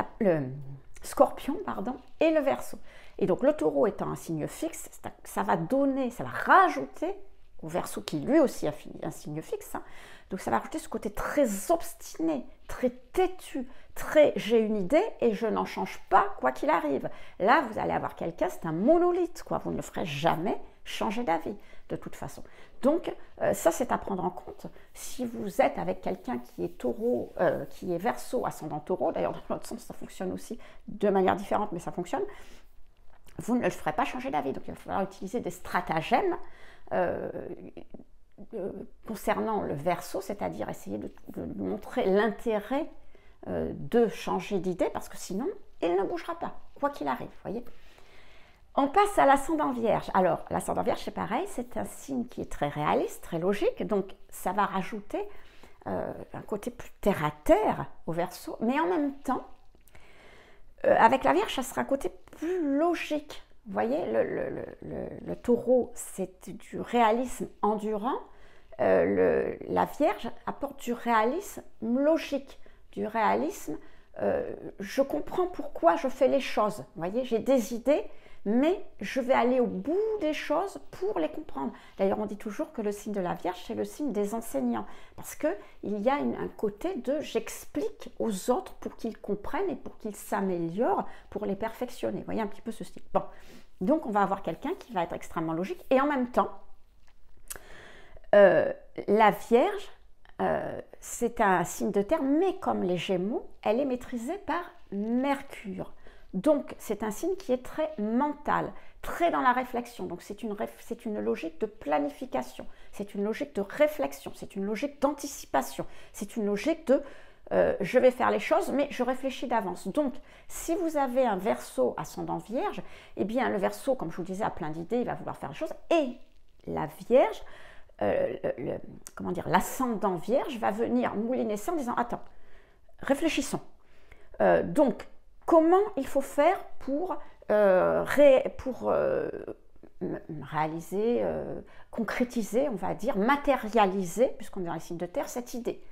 scorpion, pardon, et le verseau. Et donc le taureau étant un signe fixe, ça va rajouter au verseau qui lui aussi a un signe fixe, hein. Donc ça va rajouter ce côté très obstiné, très têtu, très j'ai une idée et je n'en change pas quoi qu'il arrive. Là vous allez avoir quelqu'un, c'est un monolithe, quoi. Vous ne le ferez jamais changer d'avis de toute façon. Donc ça c'est à prendre en compte si vous êtes avec quelqu'un qui est taureau, qui est verseau ascendant taureau, d'ailleurs dans l'autre sens ça fonctionne aussi de manière différente mais ça fonctionne, vous ne le ferez pas changer d'avis. Donc il va falloir utiliser des stratagèmes concernant le verseau, c'est-à-dire essayer de montrer l'intérêt de changer d'idée, parce que sinon, il ne bougera pas, quoi qu'il arrive, voyez. On passe à l'ascendant vierge. Alors, l'ascendant vierge, c'est pareil, c'est un signe qui est très réaliste, très logique, donc ça va rajouter un côté plus terre-à-terre au verseau, mais en même temps, avec la vierge, ça sera un côté plus logique. Vous voyez, le taureau, c'est du réalisme endurant. La Vierge apporte du réalisme logique, du réalisme. Je comprends pourquoi je fais les choses. Vous voyez, j'ai des idées, mais je vais aller au bout des choses pour les comprendre. D'ailleurs, on dit toujours que le signe de la Vierge, c'est le signe des enseignants, parce qu'il y a un côté de j'explique aux autres pour qu'ils comprennent et pour qu'ils s'améliorent, pour les perfectionner. Vous voyez un petit peu ce style. Bon, donc on va avoir quelqu'un qui va être extrêmement logique, et en même temps, la Vierge, c'est un signe de terre, mais comme les Gémeaux, elle est maîtrisée par Mercure. Donc, c'est un signe qui est très mental, très dans la réflexion. Donc, c'est une logique de planification, c'est une logique de réflexion, c'est une logique d'anticipation, c'est une logique de je vais faire les choses, mais je réfléchis d'avance. Donc, si vous avez un Verseau ascendant Vierge, eh bien, le Verseau, comme je vous le disais, a plein d'idées, il va vouloir faire les choses. Et la Vierge, l'ascendant Vierge va venir mouliner ça en disant attends, réfléchissons. Donc, comment il faut faire pour réaliser, concrétiser, on va dire, matérialiser, puisqu'on est dans les signes de terre, cette idée.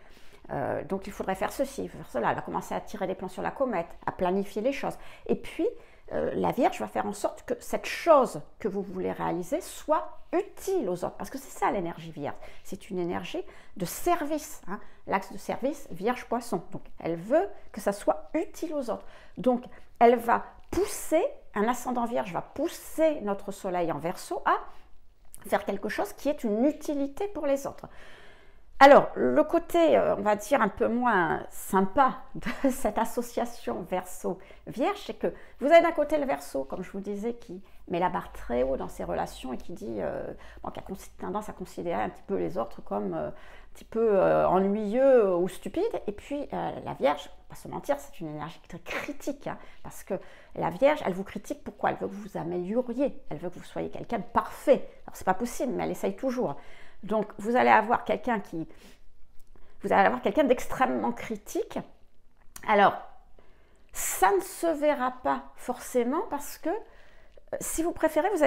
Donc il faudrait faire ceci, il faut faire cela. Elle va commencer à tirer des plans sur la comète, à planifier les choses. Et puis, la Vierge va faire en sorte que cette chose que vous voulez réaliser soit utile aux autres. Parce que c'est ça l'énergie Vierge. C'est une énergie de service. Hein. L'axe de service, Vierge-Poisson. Donc elle veut que ça soit utile aux autres. Donc elle va pousser, un ascendant Vierge va pousser notre soleil en Verseau à faire quelque chose qui est une utilité pour les autres. Alors, le côté, on va dire, un peu moins sympa de cette association Verseau-Vierge, c'est que vous avez d'un côté le Verseau, comme je vous disais, qui met la barre très haut dans ses relations et qui dit, qui a tendance à considérer un petit peu les autres comme un petit peu ennuyeux ou stupides. Et puis, la Vierge, on va pas se mentir, c'est une énergie très critique, hein, parce que la Vierge, elle vous critique pourquoi? Elle veut que vous vous amélioriez, elle veut que vous soyez quelqu'un de parfait. Alors, c'est pas possible, mais elle essaye toujours. Donc, vous allez avoir quelqu'un d'extrêmement critique. Alors, ça ne se verra pas forcément parce que, si vous préférez, vous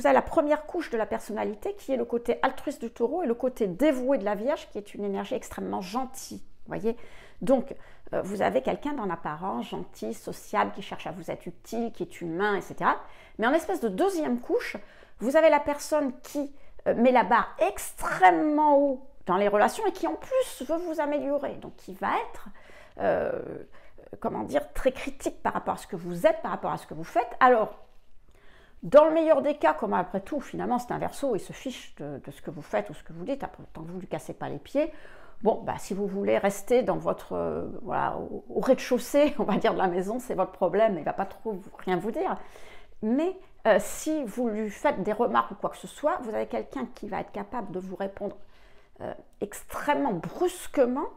avez la première couche de la personnalité qui est le côté altruiste du taureau et le côté dévoué de la Vierge qui est une énergie extrêmement gentille. Voyez, Donc, vous avez quelqu'un d'en apparence gentil, sociable, qui cherche à vous être utile, qui est humain, etc. Mais en espèce de deuxième couche, vous avez la personne qui met la barre extrêmement haut dans les relations et qui en plus veut vous améliorer. Donc, qui va être, comment dire, très critique par rapport à ce que vous êtes, par rapport à ce que vous faites. Alors, dans le meilleur des cas, comme après tout, finalement, c'est un Verseau, il se fiche de ce que vous faites ou ce que vous dites, tant que vous ne lui cassez pas les pieds. Bon, bah, si vous voulez rester dans votre, voilà, au rez-de-chaussée, on va dire, de la maison, c'est votre problème, il ne va pas trop rien vous dire. Mais si vous lui faites des remarques ou quoi que ce soit, vous avez quelqu'un qui va être capable de vous répondre extrêmement brusquement.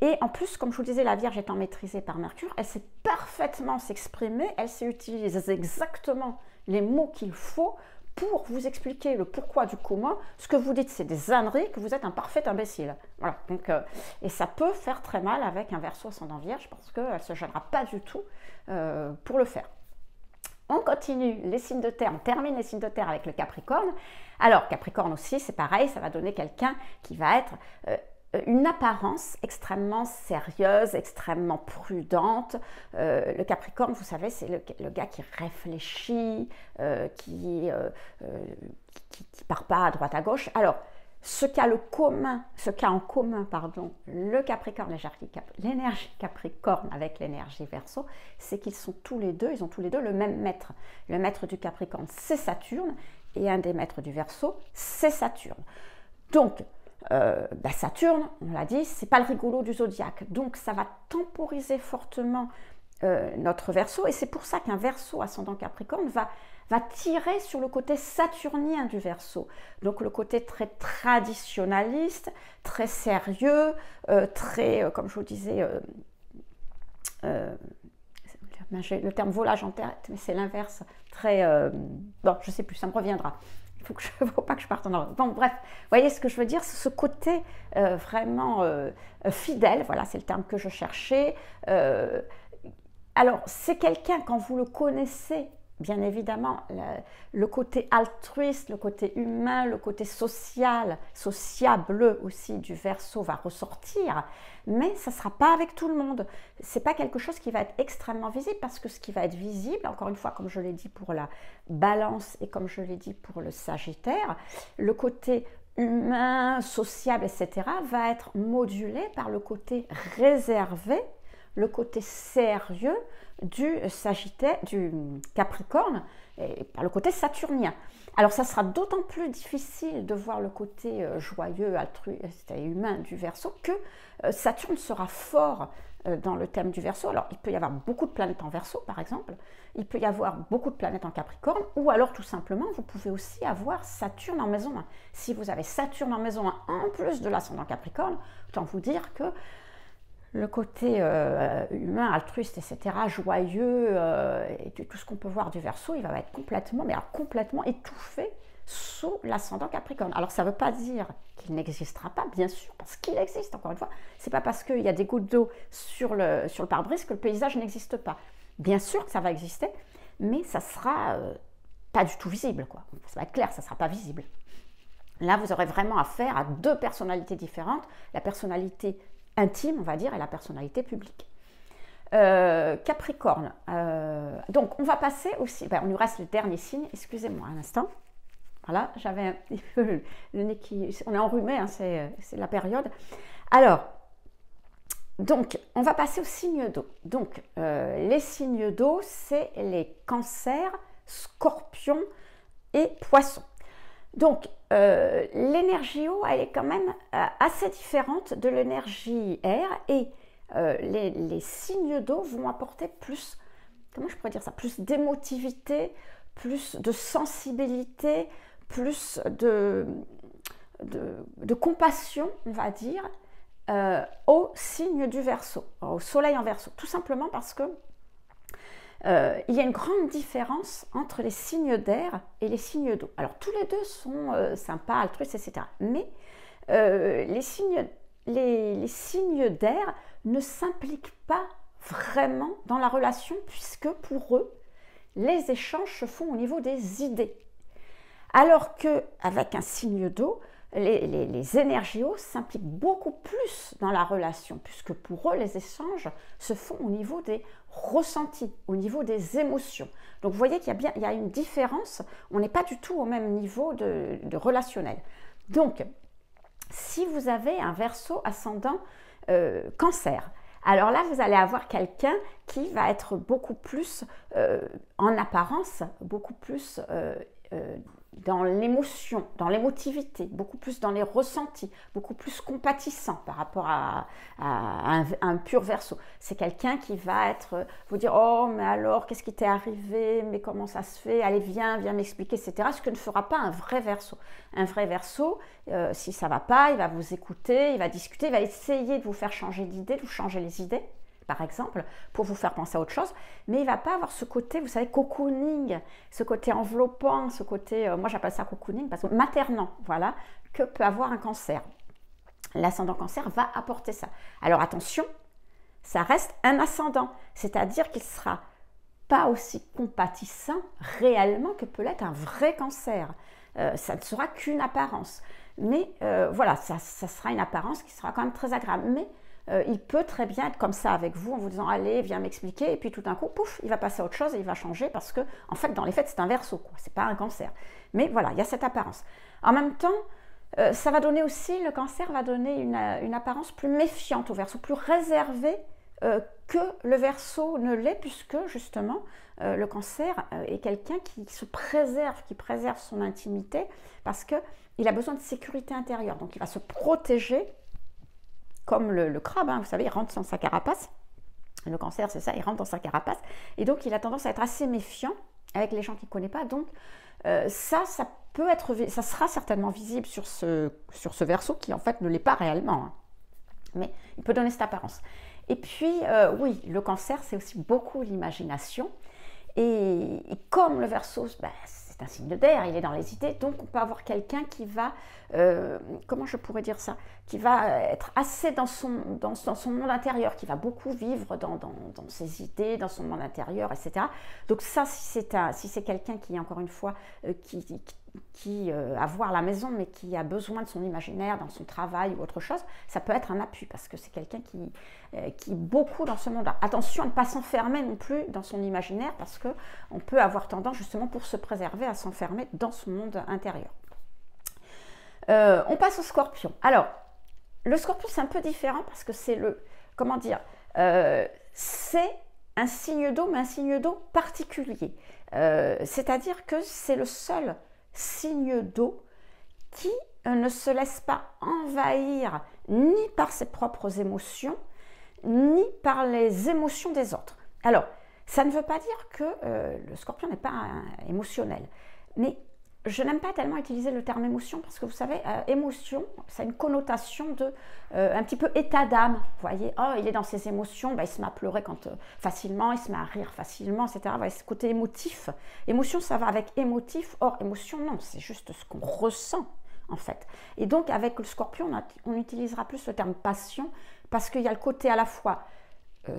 Et en plus, comme je vous disais, la Vierge étant maîtrisée par Mercure, elle sait parfaitement s'exprimer, elle sait utiliser exactement les mots qu'il faut pour vous expliquer le pourquoi du comment. Ce que vous dites, c'est des âneries, que vous êtes un parfait imbécile. Voilà. Donc, et ça peut faire très mal avec un Verseau ascendant Vierge parce qu'elle ne se gênera pas du tout pour le faire. On continue les signes de terre, on termine les signes de terre avec le Capricorne. Alors, Capricorne aussi, c'est pareil, ça va donner quelqu'un qui va être une apparence extrêmement sérieuse, extrêmement prudente. Le Capricorne, vous savez, c'est le gars qui réfléchit, qui part pas à droite à gauche. Alors, ce qu'a en commun, le Capricorne, l'énergie Capricorne avec l'énergie Verseau, c'est qu'ils ont tous les deux le même maître. Le maître du Capricorne, c'est Saturne, et un des maîtres du Verseau, c'est Saturne. Donc, Saturne, on l'a dit, c'est pas le rigolo du zodiaque, donc ça va temporiser fortement notre Verseau, et c'est pour ça qu'un Verseau ascendant Capricorne va tirer sur le côté saturnien du Verseau, donc le côté très traditionnaliste, très sérieux, très, comme je vous disais, le terme volage en tête, mais c'est l'inverse, très, bon, je sais plus, ça me reviendra. Il ne faut pas que je parte en ordre. Bon, bref, vous voyez ce que je veux dire, c'est ce côté vraiment fidèle, voilà, c'est le terme que je cherchais. Alors, c'est quelqu'un, quand vous le connaissez, bien évidemment, le côté altruiste, le côté humain, le côté sociable aussi du Verseau va ressortir, mais ça ne sera pas avec tout le monde. Ce n'est pas quelque chose qui va être extrêmement visible, parce que ce qui va être visible, encore une fois, comme je l'ai dit pour la Balance et comme je l'ai dit pour le Sagittaire, le côté humain, sociable, etc., va être modulé par le côté réservé, le côté sérieux du Sagittaire, du Capricorne, et par le côté saturnien. Alors ça sera d'autant plus difficile de voir le côté joyeux, altruiste et humain du Verseau que Saturne sera fort dans le thème du Verseau. Alors il peut y avoir beaucoup de planètes en Verseau par exemple, il peut y avoir beaucoup de planètes en Capricorne, ou alors tout simplement vous pouvez aussi avoir Saturne en maison 1. Si vous avez Saturne en maison 1 en plus de l'ascendant Capricorne, autant vous dire que le côté humain, altruiste, etc., joyeux, et tout ce qu'on peut voir du Verseau, il va être complètement étouffé sous l'ascendant Capricorne. Alors ça ne veut pas dire qu'il n'existera pas, bien sûr, parce qu'il existe, encore une fois. C'est pas parce qu'il y a des gouttes d'eau sur le pare-brise que le paysage n'existe pas. Bien sûr que ça va exister, mais ça sera pas du tout visible, quoi. Ça va être clair, ça ne sera pas visible. Là, vous aurez vraiment affaire à deux personnalités différentes, la personnalité intime, on va dire, et la personnalité publique. Capricorne. Donc, on va passer aussi, il nous reste le dernier signe, excusez-moi un instant. Voilà, j'avais un petit peu le nez qui... On est enrhumé, hein, c'est la période. Alors, donc, on va passer aux signes d'eau. Donc, les signes d'eau, c'est les cancers, scorpions et poissons. Donc, l'énergie eau, elle est quand même assez différente de l'énergie air, et les signes d'eau vont apporter plus, comment je pourrais dire ça, plus d'émotivité, plus de sensibilité, plus de compassion, on va dire, au signe du Verseau, au soleil en Verseau, tout simplement parce que il y a une grande différence entre les signes d'air et les signes d'eau. Alors tous les deux sont sympas, altruistes, etc. Mais les signes d'air ne s'impliquent pas vraiment dans la relation, puisque pour eux, les échanges se font au niveau des idées. Alors qu'avec un signe d'eau, les énergies hautes s'impliquent beaucoup plus dans la relation, puisque pour eux, les échanges se font au niveau des ressentis, au niveau des émotions. Donc vous voyez qu'il y a une différence, on n'est pas du tout au même niveau de relationnel. Donc, si vous avez un Verseau ascendant Cancer, alors là, vous allez avoir quelqu'un qui va être beaucoup plus, en apparence, beaucoup plus dans l'émotion, dans l'émotivité, beaucoup plus dans les ressentis, beaucoup plus compatissant par rapport à un pur Verseau. C'est quelqu'un qui va vous dire « Oh, mais alors, qu'est-ce qui t'est arrivé? Mais comment ça se fait? Allez, viens m'expliquer, etc. » Ce que ne fera pas un vrai Verseau. Un vrai Verseau, si ça ne va pas, il va vous écouter, il va discuter, il va essayer de vous faire changer d'idée, de vous changer les idées, par exemple, pour vous faire penser à autre chose, mais il ne va pas avoir ce côté, vous savez, cocooning, ce côté enveloppant, ce côté, moi j'appelle ça cocooning, parce que maternant, voilà, que peut avoir un Cancer. L'ascendant Cancer va apporter ça. Alors attention, ça reste un ascendant, c'est-à-dire qu'il ne sera pas aussi compatissant réellement que peut l'être un vrai Cancer. Ça ne sera qu'une apparence. Mais voilà, ça sera une apparence qui sera quand même très agréable. Mais il peut très bien être comme ça avec vous en vous disant allez, viens m'expliquer, et puis tout d'un coup, pouf, il va passer à autre chose et il va changer parce que, en fait, dans les faits, c'est un Verseau, quoi. C'est pas un Cancer. Mais voilà, il y a cette apparence. En même temps, ça va donner aussi, le Cancer va donner une apparence plus méfiante au Verseau, plus réservée que le Verseau ne l'est, puisque justement, le Cancer est quelqu'un qui se préserve, qui préserve son intimité parce qu'il a besoin de sécurité intérieure. Donc, il va se protéger comme le crabe, hein, vous savez, il rentre dans sa carapace. Le Cancer, c'est ça, il rentre dans sa carapace. Et donc, il a tendance à être assez méfiant avec les gens qu'il ne connaît pas. Donc, ça sera certainement visible sur ce Verseau qui, en fait, ne l'est pas réellement. Hein. Mais il peut donner cette apparence. Et puis, oui, le Cancer, c'est aussi beaucoup l'imagination. Et comme le Verseau, c'est un signe d'air, il est dans les idées, donc on peut avoir quelqu'un qui va, comment je pourrais dire ça, qui va être assez dans son monde intérieur, qui va beaucoup vivre dans ses idées, dans son monde intérieur, etc. Donc ça, si c'est quelqu'un qui, encore une fois, qui a voir la maison, mais qui a besoin de son imaginaire dans son travail ou autre chose, ça peut être un appui, parce que c'est quelqu'un qui est beaucoup dans ce monde-là. Attention à ne pas s'enfermer non plus dans son imaginaire, parce qu'on peut avoir tendance, justement, pour se préserver, à s'enfermer dans son monde intérieur. On passe au Scorpion. Alors, le Scorpion, c'est un peu différent, parce que c'est c'est un signe d'eau, mais un signe d'eau particulier. C'est-à-dire que c'est le seul signe d'eau qui ne se laisse pas envahir ni par ses propres émotions, ni par les émotions des autres. Alors, ça ne veut pas dire que le Scorpion n'est pas émotionnel, mais je n'aime pas tellement utiliser le terme émotion parce que vous savez, émotion, ça a une connotation de un petit peu état d'âme. Vous voyez, oh, il est dans ses émotions, il se met à pleurer facilement, il se met à rire facilement, etc. Ce côté émotif. Émotion, ça va avec émotif. Or, émotion, non, c'est juste ce qu'on ressent, en fait. Et donc, avec le Scorpion, on utilisera plus le terme passion parce qu'il y a le côté à la fois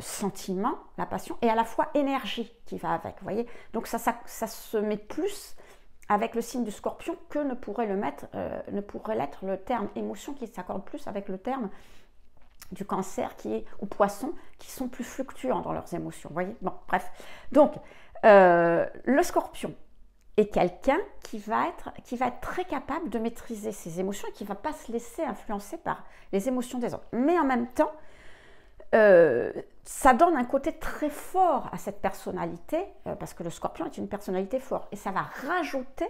sentiment, la passion, et à la fois énergie qui va avec. Vous voyez, donc ça se met plus avec le signe du Scorpion que ne pourrait l'être le terme émotion qui s'accorde plus avec le terme du Cancer ou Poisson qui sont plus fluctuants dans leurs émotions. Vous voyez, bon, bref. Donc, le Scorpion est quelqu'un qui va être très capable de maîtriser ses émotions et qui ne va pas se laisser influencer par les émotions des autres. Mais en même temps, ça donne un côté très fort à cette personnalité, parce que le Scorpion est une personnalité forte, et ça va rajouter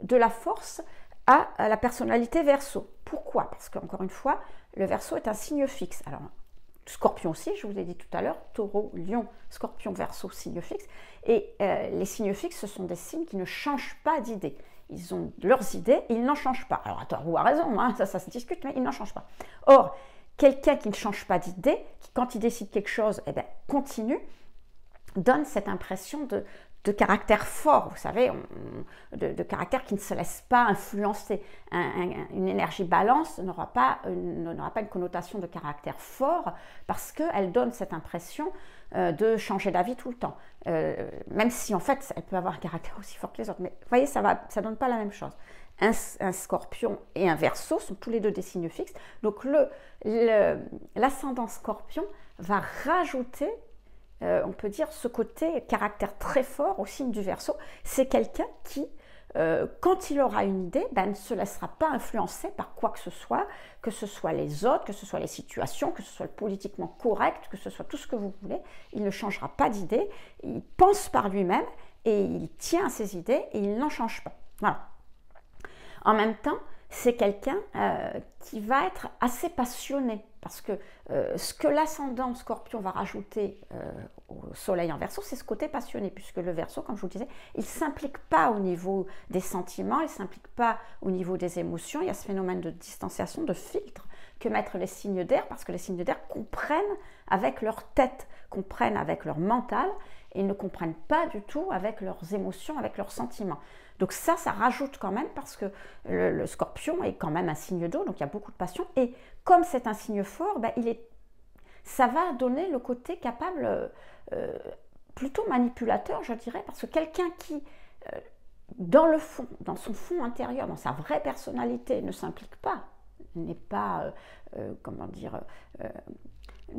de la force à la personnalité Verseau. Pourquoi? Parce qu'encore une fois, le Verseau est un signe fixe. Alors, Scorpion aussi, je vous l'ai dit tout à l'heure, Taureau, Lion, Scorpion, Verseau, signe fixe. Et les signes fixes, ce sont des signes qui ne changent pas d'idée. Ils ont leurs idées, ils n'en changent pas. Alors, attends, vous avez raison, hein, ça se discute, mais ils n'en changent pas. Or, quelqu'un qui ne change pas d'idée, qui quand il décide quelque chose, continue, donne cette impression de de caractère fort, vous savez, de caractère qui ne se laisse pas influencer. Une énergie balance n'aura pas une connotation de caractère fort parce qu'elle donne cette impression de changer d'avis tout le temps. Même si en fait, elle peut avoir un caractère aussi fort que les autres. Mais vous voyez, ça ne donne pas la même chose. Un Scorpion et un Verseau sont tous les deux des signes fixes. Donc l'ascendant Scorpion va rajouter, on peut dire, ce côté caractère très fort au signe du Verseau. C'est quelqu'un qui, quand il aura une idée, ne se laissera pas influencer par quoi que ce soit les autres, que ce soit les situations, que ce soit le politiquement correct, que ce soit tout ce que vous voulez. Il ne changera pas d'idée, il pense par lui-même et il tient à ses idées et il n'en change pas. Voilà. En même temps, c'est quelqu'un qui va être assez passionné parce que ce que l'ascendant Scorpion va rajouter au soleil en Verseau, c'est ce côté passionné, puisque le Verseau, comme je vous le disais, il ne s'implique pas au niveau des sentiments, il ne s'implique pas au niveau des émotions. Il y a ce phénomène de distanciation, de filtre que mettent les signes d'air, parce que les signes d'air comprennent avec leur tête, comprennent avec leur mental, et ils ne comprennent pas du tout avec leurs émotions, avec leurs sentiments. Donc ça rajoute quand même, parce que le Scorpion est quand même un signe d'eau, donc il y a beaucoup de passion. Et comme c'est un signe fort, ça va donner le côté capable, plutôt manipulateur, je dirais, parce que quelqu'un qui, dans le fond, dans son fond intérieur, dans sa vraie personnalité, ne s'implique pas, n'est pas, ne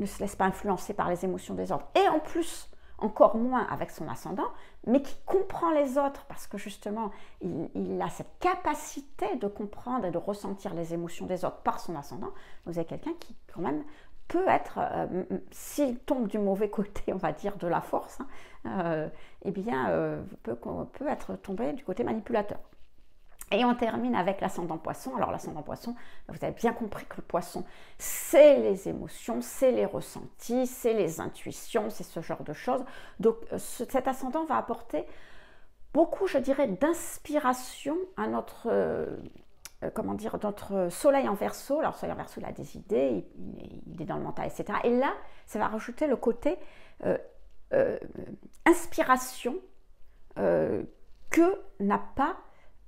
se laisse pas influencer par les émotions des autres, et en plus, encore moins avec son ascendant, mais qui comprend les autres parce que justement, il a cette capacité de comprendre et de ressentir les émotions des autres par son ascendant. Vous avez quelqu'un qui, quand même, peut être, s'il tombe du mauvais côté, on va dire, de la force, peut être tombé du côté manipulateur. Et on termine avec l'ascendant Poisson. Alors l'ascendant Poisson, vous avez bien compris que le Poisson, c'est les émotions, c'est les ressentis, c'est les intuitions, c'est ce genre de choses. Donc cet ascendant va apporter beaucoup, je dirais, d'inspiration à notre soleil en Verseau. Alors le soleil en Verseau, il a des idées, il est dans le mental, etc. Et là, ça va rajouter le côté inspiration que n'a pas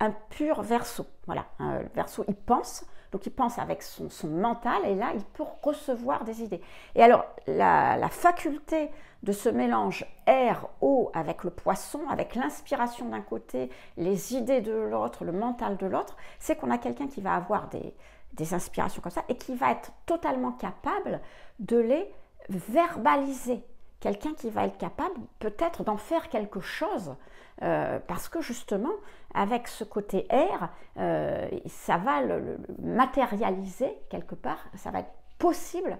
un pur Verseau. Voilà, un Verseau, il pense, donc il pense avec son mental, et là, il peut recevoir des idées. Et alors, la faculté de ce mélange air-eau avec le Poisson, avec l'inspiration d'un côté, les idées de l'autre, le mental de l'autre, c'est qu'on a quelqu'un qui va avoir des inspirations comme ça, et qui va être totalement capable de les verbaliser. Quelqu'un qui va être capable peut-être d'en faire quelque chose, parce que justement, avec ce côté air, ça va le matérialiser quelque part, ça va être possible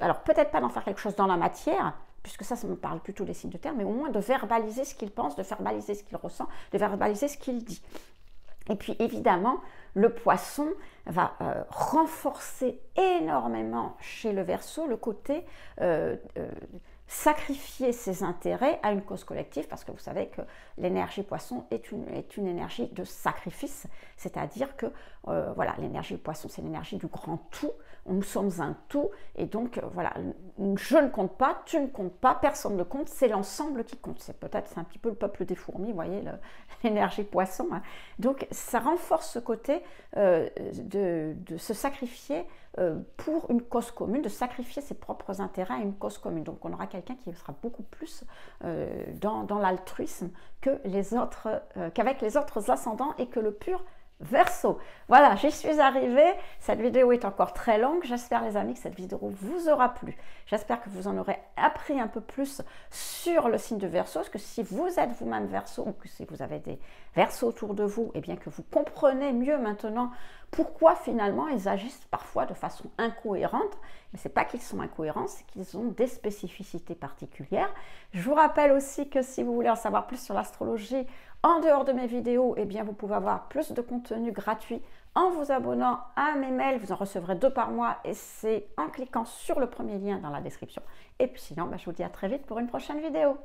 alors peut-être pas d'en faire quelque chose dans la matière, puisque ça me parle plutôt des signes de terre, mais au moins de verbaliser ce qu'il pense, de verbaliser ce qu'il ressent, de verbaliser ce qu'il dit. Et puis évidemment, le Poisson va renforcer énormément chez le Verseau le côté sacrifier ses intérêts à une cause collective, parce que vous savez que l'énergie Poisson est une énergie de sacrifice, c'est-à-dire que voilà, l'énergie Poisson, c'est l'énergie du grand tout, nous sommes un tout, et donc voilà, je ne compte pas, tu ne comptes pas, personne ne compte, c'est l'ensemble qui compte. C'est un petit peu le peuple des fourmis, vous voyez, l'énergie Poisson, hein. Donc ça renforce ce côté de se sacrifier pour une cause commune, de sacrifier ses propres intérêts à une cause commune. Donc on aura quelqu'un qui sera beaucoup plus dans l'altruisme qu'avec les autres ascendants, et que le pur Verseau. Voilà, j'y suis arrivée. Cette vidéo est encore très longue. J'espère, les amis, que cette vidéo vous aura plu. J'espère que vous en aurez appris un peu plus sur le signe de Verseau, parce que si vous êtes vous-même Verseau, ou que si vous avez des Verseaux autour de vous, et bien que vous comprenez mieux maintenant pourquoi finalement ils agissent parfois de façon incohérente. Mais ce n'est pas qu'ils sont incohérents, c'est qu'ils ont des spécificités particulières. Je vous rappelle aussi que si vous voulez en savoir plus sur l'astrologie, en dehors de mes vidéos, eh bien vous pouvez avoir plus de contenu gratuit en vous abonnant à mes mails. Vous en recevrez 2 par mois, et c'est en cliquant sur le premier lien dans la description. Et puis sinon, je vous dis à très vite pour une prochaine vidéo.